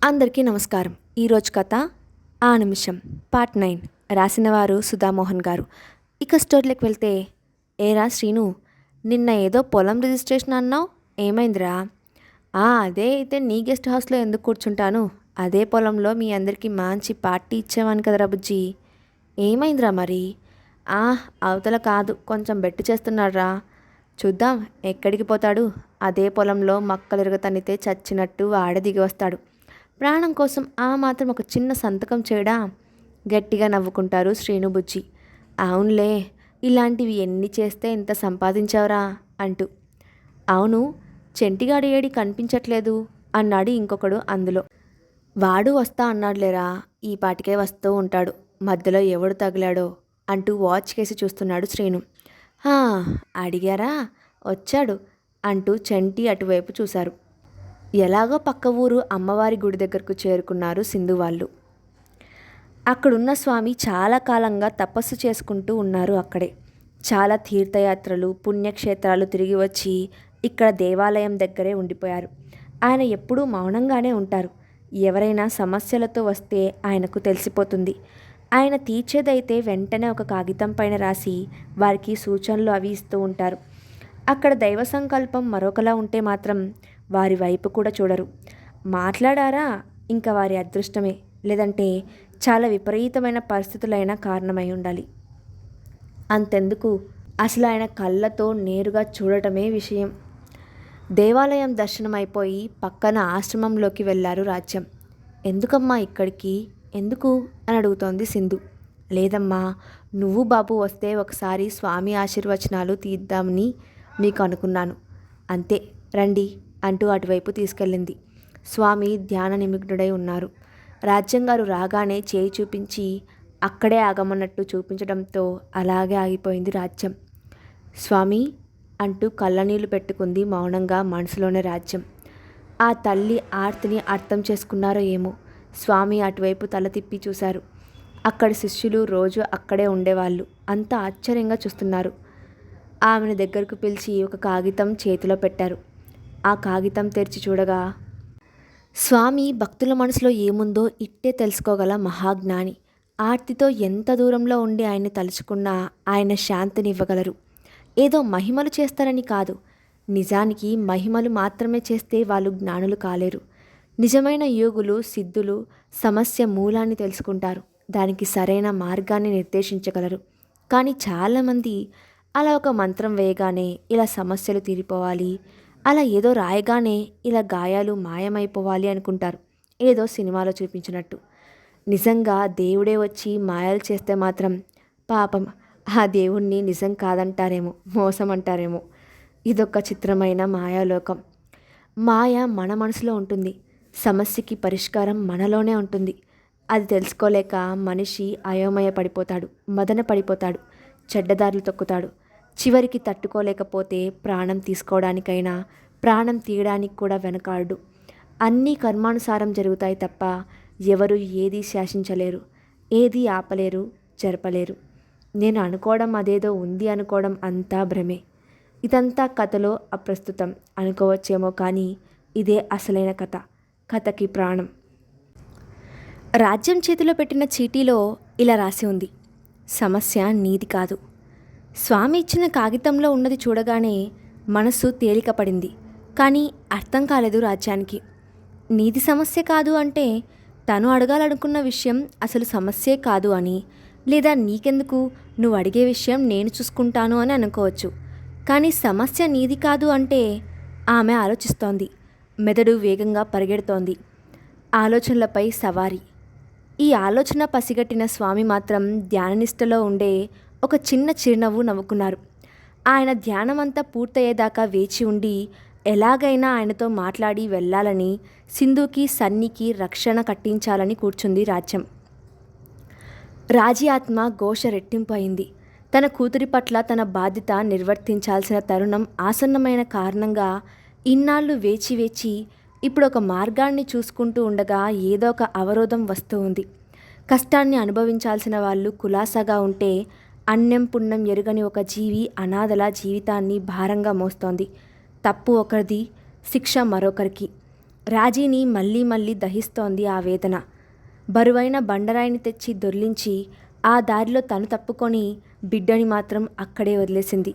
అందరికీ నమస్కారం. ఈరోజు కథ ఆ నిమిషం పార్ట్ 9 రాసినవారు సుధామోహన్ గారు. ఇక స్టోరీలోకి వెళ్తే, ఏరా శ్రీను, నిన్న ఏదో పొలం రిజిస్ట్రేషన్ అన్నావు, ఏమైందిరా? అదే అయితే నీ గెస్ట్ హౌస్లో ఎందుకు కూర్చుంటాను, అదే పొలంలో మీ అందరికీ మంచి పార్టీ ఇచ్చేవాను కదరా బుజ్జి. ఏమైందిరా మరి? అవతల కాదు, కొంచెం బెట్టు చేస్తున్నాడ్రా. చూద్దాం ఎక్కడికి పోతాడు. అదే పొలంలో మక్కలు తన్నితే చచ్చినట్టు వాడే దిగి వస్తాడు. ప్రాణం కోసం ఆ మాత్రం ఒక చిన్న సంతకం చేయడా? గట్టిగా నవ్వుకుంటారు శ్రీను బుజ్జి. అవునులే, ఇలాంటివి ఎన్ని చేస్తే ఇంత సంపాదించావురా అంటూ. అవును, చెంటిగాడి ఏడి కనిపించట్లేదు అన్నాడు ఇంకొకడు అందులో. వాడు వస్తా అన్నాడులేరా, ఈ పాటికే వస్తూ ఉంటాడు, మధ్యలో ఎవడు తగిలాడో అంటూ వాచ్ కేసి చూస్తున్నాడు శ్రీను. అడిగారా, వచ్చాడు అంటూ చెంటి అటువైపు చూశారు. ఎలాగో పక్క ఊరు అమ్మవారి గుడి దగ్గరకు చేరుకున్నారు సింధు వాళ్ళు. అక్కడున్న స్వామి చాలా కాలంగా తపస్సు చేసుకుంటూ ఉన్నారు అక్కడే. చాలా తీర్థయాత్రలు పుణ్యక్షేత్రాలు తిరిగి వచ్చి ఇక్కడ దేవాలయం దగ్గరే ఉండిపోయారు. ఆయన ఎప్పుడూ మౌనంగానే ఉంటారు. ఎవరైనా సమస్యలతో వస్తే ఆయనకు తెలిసిపోతుంది. ఆయన తీర్చేదైతే వెంటనే ఒక కాగితం పైన రాసి వారికి సూచనలు అవి ఇస్తూ ఉంటారు. అక్కడ దైవ సంకల్పం మరొకలా ఉంటే మాత్రం వారి వైపు కూడా చూడరు. మాట్లాడారా ఇంకా వారి అదృష్టమే, లేదంటే చాలా విపరీతమైన పరిస్థితులైనా కారణమై ఉండాలి. అంతెందుకు, అసలు ఆయన కళ్ళతో నేరుగా చూడటమే విషయం. దేవాలయం దర్శనం అయిపోయి పక్కన ఆశ్రమంలోకి వెళ్ళారు రాజ్యం. ఎందుకమ్మా ఇక్కడికి, ఎందుకు అని అడుగుతోంది సింధు. లేదమ్మా, నువ్వు బాబు వస్తే ఒకసారి స్వామి ఆశీర్వచనాలు తీద్దామని మీకు అనుకున్నాను, అంతే, రండి అంటూ అటువైపు తీసుకెళ్ళింది. స్వామి ధ్యాన నిమగ్నుడై ఉన్నారు. రాజ్యం గారు రాగానే చేయి చూపించి అక్కడే ఆగమన్నట్టు చూపించడంతో అలాగే ఆగిపోయింది రాజ్యం. స్వామి అంటూ కళ్ళనీళ్ళు పెట్టుకుంది మౌనంగా మనసులోనే రాజ్యం. ఆ తల్లి ఆర్తిని అర్థం చేసుకున్నారో ఏమో. స్వామి అటువైపు తల తిప్పి చూశారు. అక్కడి శిష్యులు రోజు అక్కడే ఉండేవాళ్ళు అంతా ఆశ్చర్యంగా చూస్తున్నారు. ఆమెను దగ్గరకు పిలిచి ఒక కాగితం చేతిలో పెట్టారు. ఆ కాగితం తెరిచి చూడగా, స్వామి భక్తుల మనసులో ఏముందో ఇట్టే తెలుసుకోగల మహాజ్ఞాని. ఆర్తితో ఎంత దూరంలో ఉండి ఆయన్ని తలుచుకున్నా ఆయన శాంతిని ఇవ్వగలరు. ఏదో మహిమలు చేస్తారని కాదు, నిజానికి మహిమలు మాత్రమే చేస్తే వాళ్ళు జ్ఞానులు కాలేరు. నిజమైన యోగులు సిద్ధులు సమస్య మూలాన్ని తెలుసుకుంటారు, దానికి సరైన మార్గాన్ని నిర్దేశించగలరు. కానీ చాలామంది అలా ఒక మంత్రం వేయగానే ఇలా సమస్యలు తీరిపోవాలి, అలా ఏదో రాయగానే ఇలా గాయాలు మాయమైపోవాలి అనుకుంటారు, ఏదో సినిమాలో చూపించినట్టు. నిజంగా దేవుడే వచ్చి మాయలు చేస్తే మాత్రం పాపం ఆ దేవుణ్ణి నిజం కాదంటారేమో, మోసం అంటారేమో. ఇదొక చిత్రమైన మాయాలోకం. మాయ మన మనసులో ఉంటుంది, సమస్యకి పరిష్కారం మనలోనే ఉంటుంది. అది తెలుసుకోలేక మనిషి అయోమయ పడిపోతాడు, మదన పడిపోతాడు, చెడ్డదారులు తొక్కుతాడు. చివరికి తట్టుకోలేకపోతే ప్రాణం తీసుకోవడానికైనా ప్రాణం తీయడానికి కూడా వెనకాడు. అన్నీ కర్మానుసారం జరుగుతాయి తప్ప ఎవరు ఏదీ శాసించలేరు, ఏదీ ఆపలేరు, జరపలేరు. నేను అనుకోవడం అదేదో ఉంది అనుకోవడం అంతా భ్రమే. ఇదంతా కథలో అప్రస్తుతం అనుకోవచ్చేమో, కానీ ఇదే అసలైన కథ, కథకి ప్రాణం. రాజ్యం చేతిలో పెట్టిన చీటీలో ఇలా రాసి ఉంది, సమస్య నీది కాదు. స్వామి ఇచ్చిన కాగితంలో ఉన్నది చూడగానే మనసు తేలిక పడింది. కానీ అర్థం కాలేదు రాజ్యానికి. నీది సమస్య కాదు అంటే తను అడగాలనుకున్న విషయం అసలు సమస్యే కాదు అని, లేదా నీకెందుకు, నువ్వు అడిగే విషయం నేను చూసుకుంటాను అని అనుకోవచ్చు. కానీ సమస్య నీది కాదు అంటే ఆమె ఆలోచిస్తోంది. మెదడు వేగంగా పరిగెడుతోంది, ఆలోచనలపై సవారీ. ఈ ఆలోచన పసిగట్టిన స్వామి మాత్రం ధ్యాననిష్టలో ఉండే ఒక చిన్న చిరునవ్వు నవ్వుకున్నారు. ఆయన ధ్యానమంతా పూర్తయ్యేదాకా వేచి ఉండి ఎలాగైనా ఆయనతో మాట్లాడి వెళ్ళాలని, సింధుకి సన్నికి రక్షణ కట్టించాలని కూర్చుంది రాజ్యం. రాజీ ఆత్మ ఘోష రెట్టింపు అయింది. తన కూతురి పట్ల తన బాధ్యత నిర్వర్తించాల్సిన తరుణం ఆసన్నమైన కారణంగా ఇన్నాళ్ళు వేచి వేచి ఇప్పుడు ఒక మార్గాన్ని చూసుకుంటూ ఉండగా ఏదో ఒక అవరోధం వస్తూ ఉంది. కష్టాన్ని అనుభవించాల్సిన వాళ్ళు కులాసాగా ఉంటే అన్నం పుణ్యం ఎరుగని ఒక జీవి అనాథల జీవితాన్ని భారంగా మోస్తోంది. తప్పు ఒకరిది, శిక్ష మరొకరికి. రాజీని మళ్ళీ మళ్ళీ దహిస్తోంది ఆ వేదన. బరువైన బండరాయిని తెచ్చి దొర్లించి ఆ దారిలో తను తప్పుకొని బిడ్డని మాత్రం అక్కడే వదిలేసింది.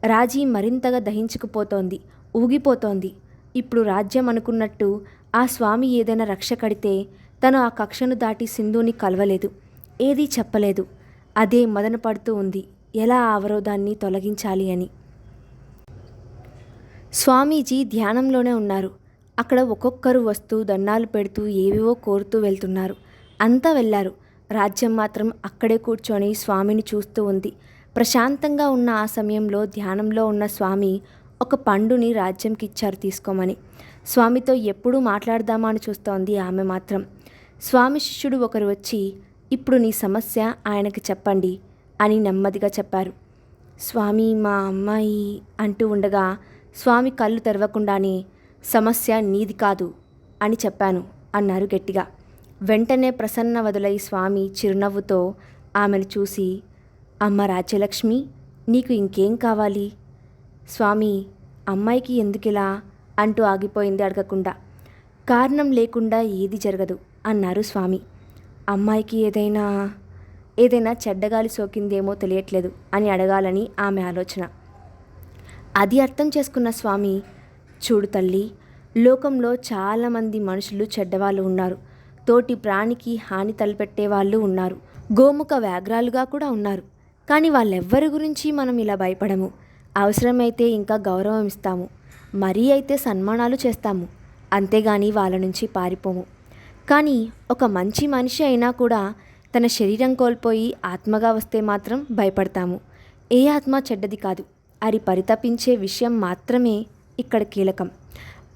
రాజీ మరింతగా దహించుకుపోతోంది, ఊగిపోతోంది. ఇప్పుడు రాజ్యం అనుకున్నట్టు ఆ స్వామి ఏదైనా రక్ష కడితే తను ఆ కక్షను దాటి సింధుని కలవలేదు, ఏదీ చెప్పలేదు. అదే మదన పడుతూ ఉంది, ఎలా ఆ అవరోధాన్ని తొలగించాలి అని. స్వామీజీ ధ్యానంలోనే ఉన్నారు. అక్కడ ఒక్కొక్కరు వస్తూ దండాలు పెడుతూ ఏవేవో కోరుతూ వెళ్తున్నారు. అంతా వెళ్ళారు. రాజ్యం మాత్రం అక్కడే కూర్చొని స్వామిని చూస్తూ ఉంది. ప్రశాంతంగా ఉన్న ఆ సమయంలో ధ్యానంలో ఉన్న స్వామి ఒక పండుని రాజ్యంకిచ్చారు తీసుకోమని. స్వామితో ఎప్పుడూ మాట్లాడదామా అని చూస్తోంది ఆమె మాత్రం. స్వామి శిష్యుడు ఒకరు వచ్చి, ఇప్పుడు నీ సమస్య ఆయనకి చెప్పండి అని నెమ్మదిగా చెప్పారు. స్వామి, మా అమ్మాయి అంటూ ఉండగా స్వామి కళ్ళు తెరవకుండానే, సమస్య నీది కాదు అని చెప్పాను అన్నారు గట్టిగా. వెంటనే ప్రసన్న వదులై స్వామి చిరునవ్వుతో ఆమెను చూసి, అమ్మ రాజ్యలక్ష్మి, నీకు ఇంకేం కావాలి? స్వామి, అమ్మాయికి ఎందుకిలా అంటూ ఆగిపోయింది అడగకుండా. కారణం లేకుండా ఏది జరగదు అన్నారు స్వామి. అమ్మాయికి ఏదైనా చెడ్డగాలి సోకిందేమో తెలియట్లేదు అని అడగాలని ఆమె ఆలోచన. అది అర్థం చేసుకున్న స్వామి, చూడు తల్లి, లోకంలో చాలామంది మనుషులు చెడ్డవాళ్ళు ఉన్నారు, తోటి ప్రాణికి హాని తలపెట్టే వాళ్ళు ఉన్నారు, గోముఖ వ్యాఘ్రాలుగా కూడా ఉన్నారు. కానీ వాళ్ళెవ్వరి గురించి మనం ఇలా భయపడము. అవసరమైతే ఇంకా గౌరవం ఇస్తాము, మరీ అయితే సన్మానాలు చేస్తాము, అంతేగాని వాళ్ళ నుంచి పారిపోము. కానీ ఒక మంచి మనిషి అయినా కూడా తన శరీరం కోల్పోయి ఆత్మగా వస్తే మాత్రం భయపడతాము. ఏ ఆత్మ చెడ్డది కాదు అని పరితపించే విషయం మాత్రమే ఇక్కడ కీలకం.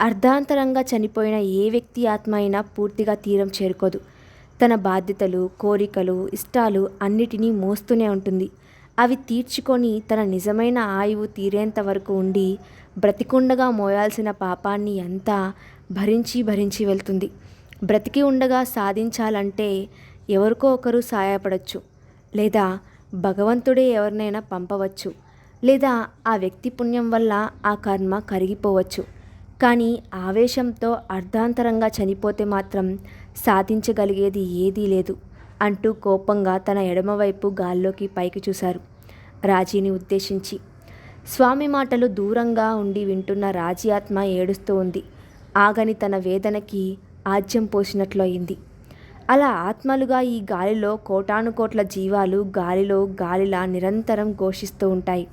అర్ధాంతరంగా చనిపోయిన ఏ వ్యక్తి ఆత్మ అయినా పూర్తిగా తీరం చేరుకోదు. తన బాధ్యతలు, కోరికలు, ఇష్టాలు అన్నిటినీ మోస్తూనే ఉంటుంది. అవి తీర్చుకొని తన నిజమైన ఆయువు తీరేంత వరకు ఉండి బ్రతికుండగా మోయాల్సిన పాపాన్ని అంతా భరించి వెళ్తుంది. బ్రతికి ఉండగా సాధించాలంటే ఎవరికో ఒకరు సహాయపడవచ్చు, లేదా భగవంతుడే ఎవరినైనా పంపవచ్చు, లేదా ఆ వ్యక్తి పుణ్యం వల్ల ఆ కర్మ కరిగిపోవచ్చు. కానీ ఆవేశంతో అర్ధాంతరంగా చనిపోతే మాత్రం సాధించగలిగేది ఏదీ లేదు అంటూ కోపంగా తన ఎడమవైపు గాల్లోకి పైకి చూశారు రాజీని ఉద్దేశించి. స్వామి మాటలు దూరంగా ఉండి వింటున్న రాజీ ఆత్మ ఏడుస్తూ ఉంది. ఆగని తన వేదనకి ఆజ్యం పోసినట్లు అయింది. అలా ఆత్మలుగా ఈ గాలిలో కోటానుకోట్ల జీవాలు గాలిలా నిరంతరం ఘోషిస్తూ ఉంటాయి.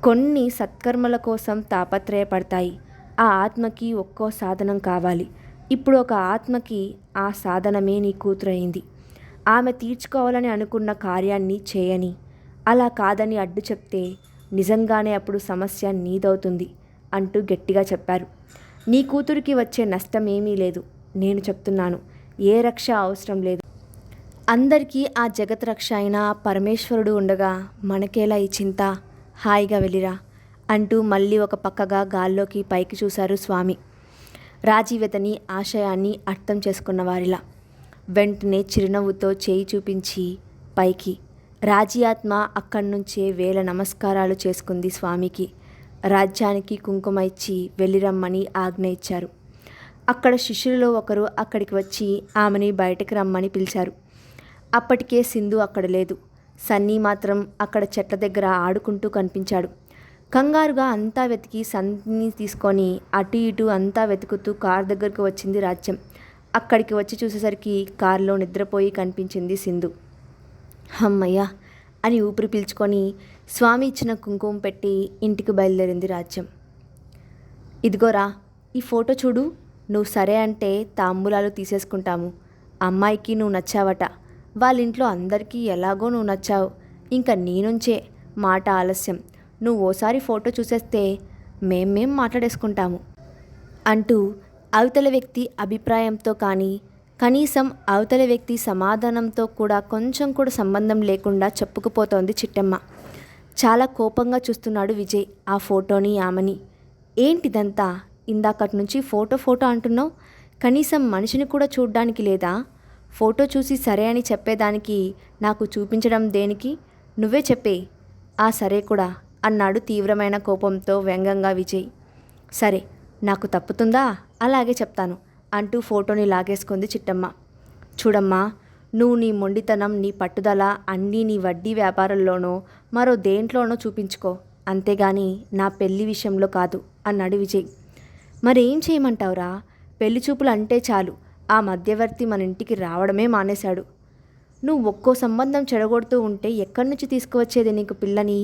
కొన్ని సత్కర్మల కోసం తాపత్రయపడతాయి. ఆ ఆత్మకి ఒక్కో సాధనం కావాలి. ఇప్పుడు ఒక ఆత్మకి ఆ సాధనమే నీ కూతురు అయింది. ఆమె తీర్చుకోవాలని అనుకున్న కార్యాన్ని చేయని, అలా కాదని అడ్డు చెప్తే నిజంగానే అప్పుడు సమస్య నీదవుతుంది అంటూ గట్టిగా చెప్పారు. నీ కూతురికి వచ్చే నష్టం ఏమీ లేదు, నేను చెప్తున్నాను. ఏ రక్ష అవసరం లేదు. అందరికీ ఆ జగత్ రక్ష అయిన పరమేశ్వరుడు ఉండగా మనకేలా ఈ చింత? హాయిగా వెళ్ళిరా అంటూ మళ్ళీ ఒక పక్కగా గాల్లోకి పైకి చూశారు స్వామి. రాజీవతని ఆశయాన్ని అర్థం చేసుకున్న వారిలా వెంటనే చిరునవ్వుతో చేయి చూపించి పైకి. రాజీ ఆత్మ అక్కడి నుంచే వేల నమస్కారాలు చేసుకుంది స్వామికి. రాజ్యానికి కుంకుమ ఇచ్చి వెళ్ళిరమ్మని ఆజ్ఞ ఇచ్చారు. అక్కడ శిష్యులలో ఒకరు అక్కడికి వచ్చి ఆమెని బయటకు రమ్మని పిలిచారు. అప్పటికే సింధు అక్కడ లేదు. సన్నీ మాత్రం అక్కడ చెట్ల దగ్గర ఆడుకుంటూ కనిపించాడు. కంగారుగా అంతా వెతికి సన్నీ తీసుకొని అటు ఇటు అంతా వెతుకుతూ కారు దగ్గరకు వచ్చింది రాజ్యం. అక్కడికి వచ్చి చూసేసరికి కారులో నిద్రపోయి కనిపించింది సింధు. అమ్మయ్య అని ఊపిరి పీల్చుకొని స్వామి ఇచ్చిన కుంకుమ పెట్టి ఇంటికి బయలుదేరింది రాజ్యం. ఇదిగోరా, ఈ ఫోటో చూడు, నువ్వు సరే అంటే తాంబూలాలు తీసేసుకుంటాము. అమ్మాయికి నువ్వు నచ్చావట, వాళ్ళ ఇంట్లో అందరికీ ఎలాగో నువ్వు నచ్చావు. ఇంకా నీ నుంచే మాట ఆలస్యం. నువ్వు ఓసారి ఫోటో చూసేస్తే మేం మాట్లాడేసుకుంటాము అంటూ అవతల వ్యక్తి అభిప్రాయంతో కానీ కనీసం అవతల వ్యక్తి సమాధానంతో కూడా కొంచెం కూడా సంబంధం లేకుండా చెప్పుకుపోతోంది చిట్టమ్మ. చాలా కోపంగా చూస్తున్నాడు విజయ్ ఆ ఫోటోని, ఆమెని. ఏంటిదంతా? ఇందాకటి నుంచి ఫోటో అంటున్నావు, కనీసం మనిషిని కూడా చూడ్డానికి లేదా? ఫోటో చూసి సరే అని చెప్పేదానికి నాకు చూపించడం దేనికి? నువ్వే చెప్పే. ఆ సరే కూడా అన్నాడు తీవ్రమైన కోపంతో వ్యంగ్యంగా విజయ్. సరే, నాకు తప్పుతుందా అలాగే చెప్తాను అంటూ ఫోటోని లాగేసుకుంది చిట్టమ్మ. చూడమ్మా, నువ్వు నీ మొండితనం, నీ పట్టుదల అన్నీ నీ వడ్డీ వ్యాపారంలోనో మరో దేంట్లోనో చూపించుకో, అంతేగాని నా పెళ్లి విషయంలో కాదు అన్నాడు విజయ్. మరేం చేయమంటావురా? పెళ్లి చూపులు అంటే చాలు ఆ మధ్యవర్తి మన ఇంటికి రావడమే మానేశాడు. నువ్వు ఒక్కో సంబంధం చెడగొడుతూ ఉంటే ఎక్కడి నుంచి తీసుకువచ్చేది నీకు పిల్లని?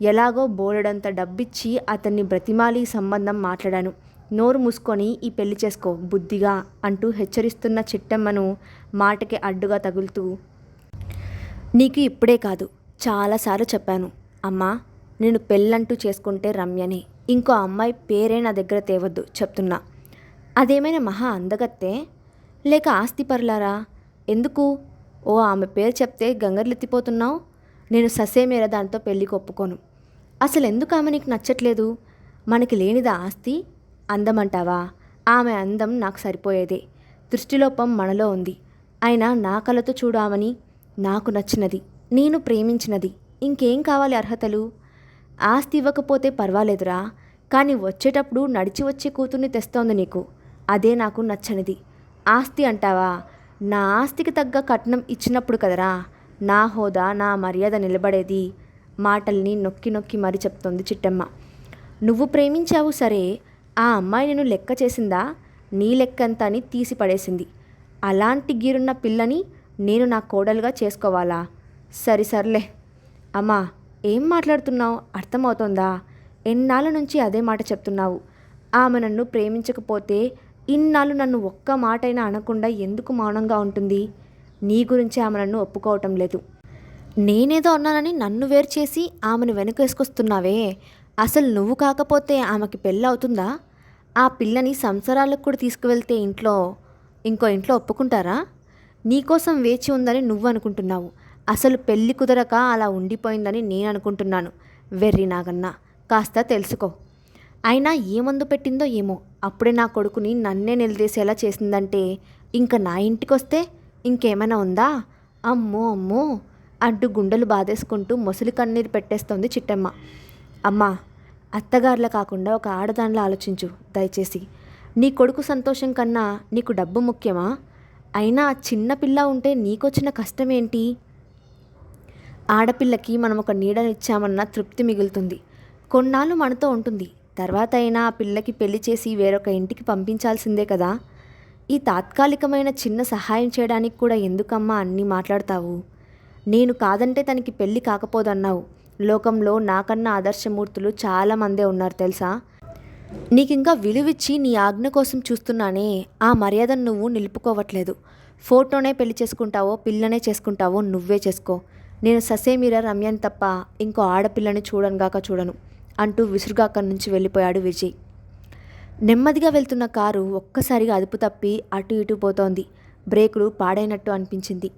ఎలాగో బోలెడంత డబ్బిచ్చి అతన్ని బ్రతిమాలి సంబంధం మాట్లాడాను. నోరు మూసుకొని ఈ పెళ్లి చేసుకో బుద్ధిగా అంటూ హెచ్చరిస్తున్న చిట్టమ్మను మాటకి అడ్డుగా తగులుతూ, నీకు ఇప్పుడే కాదు చాలాసార్లు చెప్పాను అమ్మా, నేను పెళ్ళంటూ చేసుకుంటే రమ్యని, ఇంకో అమ్మాయి పేరే నా దగ్గర తేవద్దు చెప్తున్నా. అదేమైనా మహా అందగత్తే లేక ఆస్తి పరులారా? ఎందుకు ఓ ఆమె పేరు చెప్తే గంగర్లెత్తిపోతున్నావు? నేను ససేమేర దాంతో పెళ్ళికి ఒప్పుకోను. అసలు ఎందుకు ఆమె నీకు నచ్చట్లేదు? మనకి లేనిదా ఆస్తి? అందమంటావా? ఆమె అందం నాకు సరిపోయేదే. దృష్టిలోపం మనలో ఉంది. అయినా నా కళ్ళతో చూడామని, నాకు నచ్చినది, నేను ప్రేమించినది, ఇంకేం కావాలి అర్హతలు? ఆస్తి ఇవ్వకపోతే పర్వాలేదురా, కానీ వచ్చేటప్పుడు నడిచి వచ్చే కూతుర్ని తెస్తోంది నీకు, అదే నాకు నచ్చనిది. ఆస్తి అంటావా? నా ఆస్తికి తగ్గ కట్నం ఇచ్చినప్పుడు కదరా నా హోదా, నా మర్యాద నిలబడేది. మాటల్ని నొక్కి నొక్కి మరీ చెప్తోంది చిట్టమ్మ. నువ్వు ప్రేమించావు సరే, ఆ అమ్మాయి నేను లెక్క చేసిందా? నీ లెక్కంతా అని తీసి పడేసింది. అలాంటి గీరున్న పిల్లని నేను నా కోడలుగా చేసుకోవాలా? సరిసర్లే. అమ్మా, ఏం మాట్లాడుతున్నావు? అర్థమవుతోందా? ఎన్నాళ్ళ నుంచి అదే మాట చెప్తున్నావు. ఆమె నన్ను ప్రేమించకపోతే ఇన్నాళ్ళు నన్ను ఒక్క మాటైనా అనకుండా ఎందుకు మౌనంగా ఉంటుంది? నీ గురించి ఆమె నన్ను ఒప్పుకోవటం లేదు. నేనేదో అన్నానని నన్ను వేరు చేసి ఆమెను వెనకేసుకొస్తున్నావే. అసలు నువ్వు కాకపోతే ఆమెకి పెళ్ళి అవుతుందా? ఆ పిల్లని సంసారాలకు కూడా తీసుకువెళ్తే ఇంకో ఇంట్లో ఒప్పుకుంటారా? నీకోసం వేచి ఉందని నువ్వు అనుకుంటున్నావు. అసలు పెళ్ళి కుదరక అలా ఉండిపోయిందని నేను అనుకుంటున్నాను. వెర్రి నాగన్నా, కాస్త తెలుసుకో. అయినా ఏ మందు పెట్టిందో ఏమో, అప్పుడే నా కొడుకుని నన్నే నిలదీసేలా చేసిందంటే ఇంక నా ఇంటికొస్తే ఇంకేమైనా ఉందా? అమ్మో అమ్మో అంటూ గుండెలు బాధేసుకుంటూ మొసలి కన్నీరు పెట్టేస్తోంది చిట్టమ్మ. అమ్మా, అత్తగారులా కాకుండా ఒక ఆడదానిలా ఆలోచించు దయచేసి. నీ కొడుకు సంతోషం కన్నా నీకు డబ్బు ముఖ్యమా? అయినా చిన్న పిల్ల ఉంటే నీకొచ్చిన కష్టమేంటి? ఆడపిల్లకి మనం ఒక నీడనిచ్చామన్న తృప్తి మిగులుతుంది. కొన్నాళ్ళు మనతో ఉంటుంది. తర్వాత అయినా ఆ పిల్లకి పెళ్లి చేసి వేరొక ఇంటికి పంపించాల్సిందే కదా. ఈ తాత్కాలికమైన చిన్న సహాయం చేయడానికి కూడా ఎందుకమ్మా అన్నీ మాట్లాడతావు? నేను కాదంటే తనకి పెళ్ళి కాకపోదన్నావు. లోకంలో నాకన్నా ఆదర్శమూర్తులు చాలామందే ఉన్నారు తెలుసా? నీకింకా విలువిచ్చి నీ ఆజ్ఞ కోసం చూస్తున్నానే, ఆ మర్యాదను నువ్వు నిలుపుకోవట్లేదు. ఫోటోనే పెళ్లి చేసుకుంటావో పిల్లనే చేసుకుంటావో నువ్వే చేసుకో. నేను ససేమిరా రమ్యని తప్ప ఇంకో ఆడపిల్లని చూడనుగాక చూడను అంటూ విసురుగా అక్కడి నుంచి వెళ్ళిపోయాడు విజయ్. నెమ్మదిగా వెళ్తున్న కారు ఒక్కసారిగా అదుపు తప్పి అటు ఇటు పోతోంది. బ్రేకులు పాడైనట్టు అనిపించింది.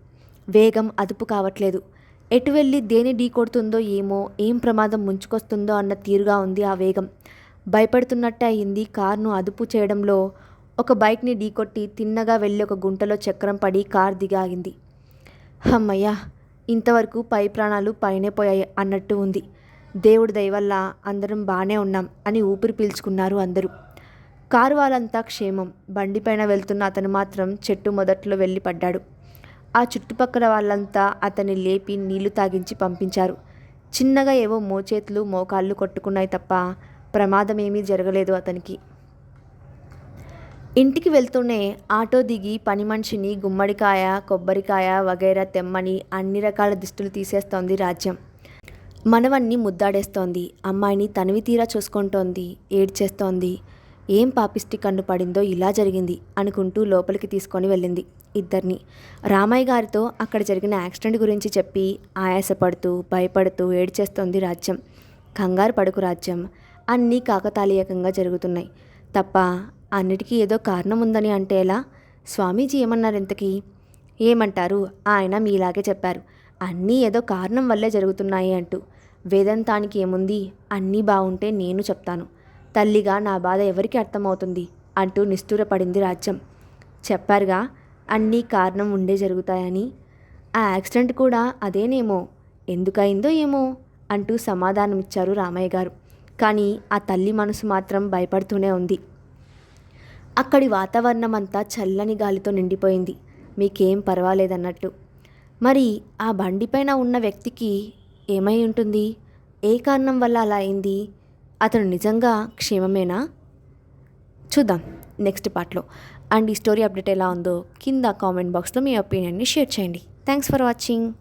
వేగం అదుపు కావట్లేదు. ఎటు వెళ్ళి దేని ఢీకొడుతుందో ఏమో, ఏం ప్రమాదం ముంచుకొస్తుందో అన్న తీరుగా ఉంది ఆ వేగం. భయపడుతున్నట్టే అయింది. కారును అదుపు చేయడంలో ఒక బైక్ని ఢీకొట్టి తిన్నగా వెళ్ళి ఒక గుంటలో చక్రం పడి కారు దిగాగింది. హమ్మయ్యా, ఇంతవరకు పై ప్రాణాలు పైనే పోయాయి అన్నట్టు ఉంది. దేవుడి దయవల్ల అందరం బాగానే ఉన్నాం అని ఊపిరి పీల్చుకున్నారు అందరూ. కారు వాళ్ళంతా క్షేమం. బండిపైన వెళ్తున్న అతను మాత్రం చెట్టు మొదట్లో వెళ్ళి పడ్డాడు. ఆ చుట్టుపక్కల వాళ్ళంతా అతన్ని లేపి నీళ్లు తాగించి పంపించారు. చిన్నగా ఏవో మోచేతులు మోకాళ్ళు కొట్టుకున్నాయి తప్ప ప్రమాదమేమీ జరగలేదు అతనికి. ఇంటికి వెళ్తూనే ఆటో దిగి పని మనిషిని గుమ్మడికాయ, కొబ్బరికాయ వగైరా తెమ్మని అన్ని రకాల దిష్టులు తీసేస్తోంది రాజ్యం. మనవన్ని ముద్దాడేస్తోంది. అమ్మాయిని తనివి తీరా చూసుకుంటోంది. ఏడ్చేస్తోంది. ఏం పాపిష్టి కన్ను పడిందో ఇలా జరిగింది అనుకుంటూ లోపలికి తీసుకొని వెళ్ళింది ఇద్దరిని. రామయ్య గారితో అక్కడ జరిగిన యాక్సిడెంట్ గురించి చెప్పి ఆయాసపడుతూ భయపడుతూ ఏడ్చేస్తోంది రాజ్యం. కంగారు పడుకు రాజ్యం, అన్నీ కాకతాళీయకంగా జరుగుతున్నాయి తప్ప అన్నిటికీ ఏదో కారణం ఉందని అంటే ఎలా? స్వామీజీ ఏమన్నారు ఇంతకీ? ఏమంటారు, ఆయన మీలాగే చెప్పారు. అన్నీ ఏదో కారణం వల్లే జరుగుతున్నాయి అంటూ. వేదాంతానికి ఏముంది, అన్నీ బాగుంటే నేను చెప్తాను. తల్లిగా నా బాధ ఎవరికి అర్థమవుతుంది అంటూ నిష్ఠూరపడింది రాజ్యం. చెప్పారుగా అన్నీ కారణం ఉండే జరుగుతాయని. ఆ యాక్సిడెంట్ కూడా అదేనేమో, ఎందుకయిందో ఏమో అంటూ సమాధానమిచ్చారు రామయ్య గారు. కానీ ఆ తల్లి మనసు మాత్రం భయపడుతూనే ఉంది. అక్కడి వాతావరణం అంతా చల్లని గాలితో నిండిపోయింది. మీకేం పర్వాలేదన్నట్టు. మరి ఆ బండిపైన ఉన్న వ్యక్తికి ఏమై ఉంటుంది? ఏ కారణం వల్ల అలా అయింది? అతను నిజంగా క్షేమమేనా? చూద్దాం నెక్స్ట్ పార్ట్లో. అండ్ ఈ స్టోరీ అప్డేట్ ఎలా ఉందో కింద కామెంట్ బాక్స్లో మీ ఒపీనియన్ని షేర్ చేయండి. Thanks for watching.